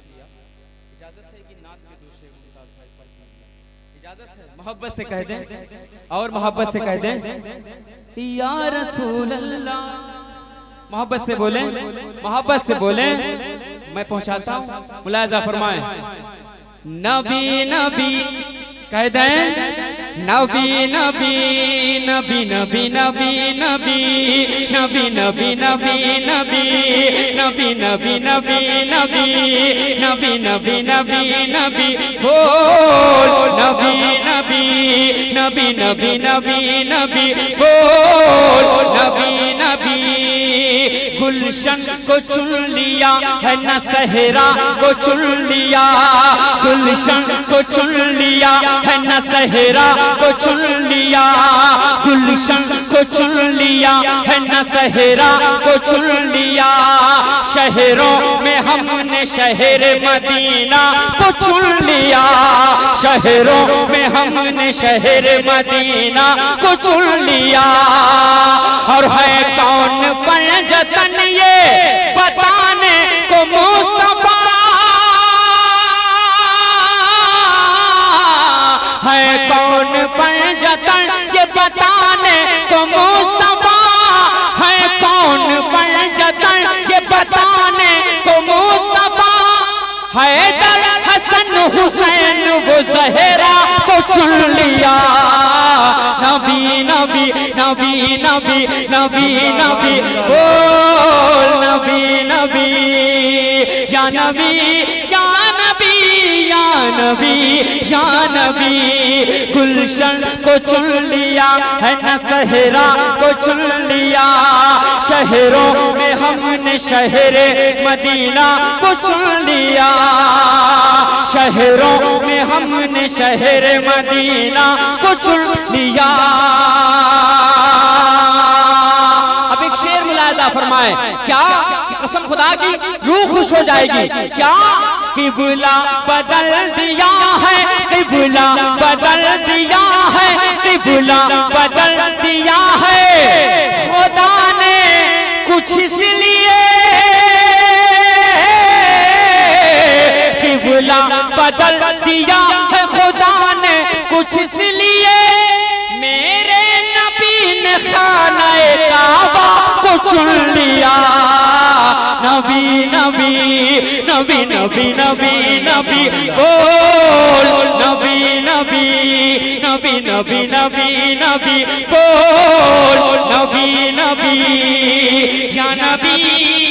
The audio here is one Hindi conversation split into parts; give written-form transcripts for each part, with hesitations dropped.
दिया। इजाजत है कि नात के दूसरे मुमताज भाई पढ़ लें? इजाजत है? मोहब्बत से कह दें और मोहब्बत से कह दें या रसूल अल्लाह। मोहब्बत से बोलें, मोहब्बत से बोलें। मैं पहुंचाता हूं, मुलाजा फरमाएं। नबी नबी कह दें, नबी नबी नबी नबी नबी नबी नबी नबी नबी नबी नबी नबी नबी नबी नबी नबी नबी नबी बोल नबी नबी नबी नबी नबी नबी बोल नबी नबी। गुलशन को चुन लिया है न सहरा को चुन लिया, गुलशन को चुन लिया है न सहरा को चुन लिया, गुलशन को चुन लिया है न सहरा को चुन लिया। शहरों में हमने शहर मदीना को चुन लिया, शहरों में हमने शहर मदीना को चुन लिया। और है कौन पंजतन ये बताने को मुस्तफा, है कौन पंजतन ये बताने को मुस्तफा, है कौन पंजतन ये बताने को मुस्तफा। हैदर हसन हुसैन वो ज़हरा को चुन लिया। नबी नबी नबी नबी नबी नबी बोल नबी नबी या नबी या नबी या नबी या नबी। गुलशन को चुन लिया है न सहरा को चुन लिया, शहरों में हमने शहर मदीना को चुन लिया, शहरों में हमने शहर मदीना को चुन लिया। अब एक शेर मुलाहिजा फरमाए, क्या कसम खुदा की रूह खुश हो जाएगी। क्या किबला बदल दिया है, किबला बदल दिया है, किबला बदल दिया है खुदा ने कुछ इसलिए, किबला बदल दिया है खुदा ने कुछ इसलिए। मेरे नबी ने खाने काबा को चुन लिया। नबी नबी नबी नबी नबी नबी बोल नबी नबी नबी नबी नबी नबी बोल नबी नबी या नबी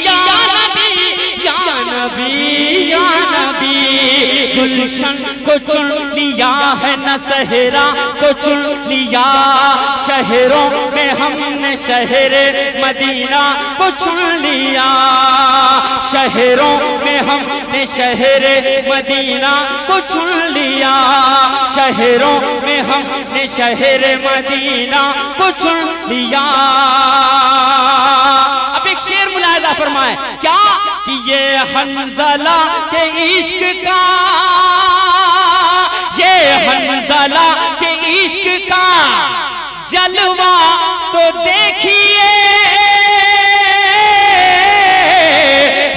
या नबी या नबी या नबी। गुलशन को चुन लिया है न सहरा को चुन लिया, शहरों में हमने शहर मदीना को चुन लिया, शहरों में हमने शहर मदीना को चुन लिया, शहरों में हमने शहर मदीना को चुन लिया। अब एक शेर मुलाहिजा फरमाए, क्या कि ये हंज़ला के इश्क का, ये हंज़ला के इश्क का जलवा तो देखिए,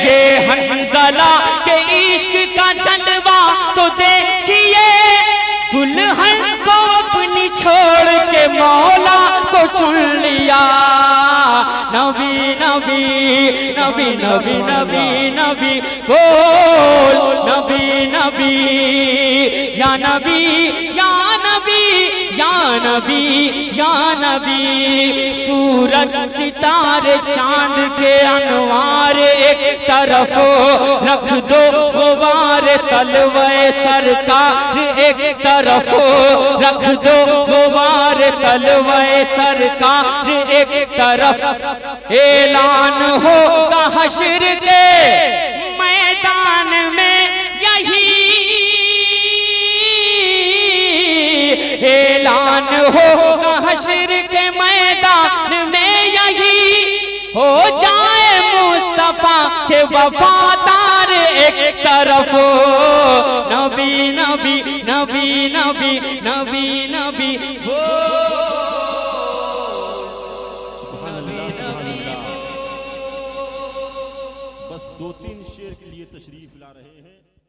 ये हंज़ला के इश्क का जलवा तो देखिए। दुल्हन को अपनी छोड़ के मौला को चुन लिया। नबी नबी नबी नबी नबी नबी बोल नबी नबी या नबी या नबी या नबी या नबी। सूरज सितारे चांद के अनवार एक तरफ रख दो, गुबार तलवे सरकार एक तरफ रख दो, गुबार तलवे सरकार एक तरफ। ऐलान होगा हश्र के मैदान में यही, ऐलान होगा हश्र के मैदान में यही। हो जाए मुस्तफा के वफादार एक तरफ। नबी नबी नबी नबी नबी नबी हो। बस 2-3 शेर के लिए लिए तशरीफ ला रहे हैं।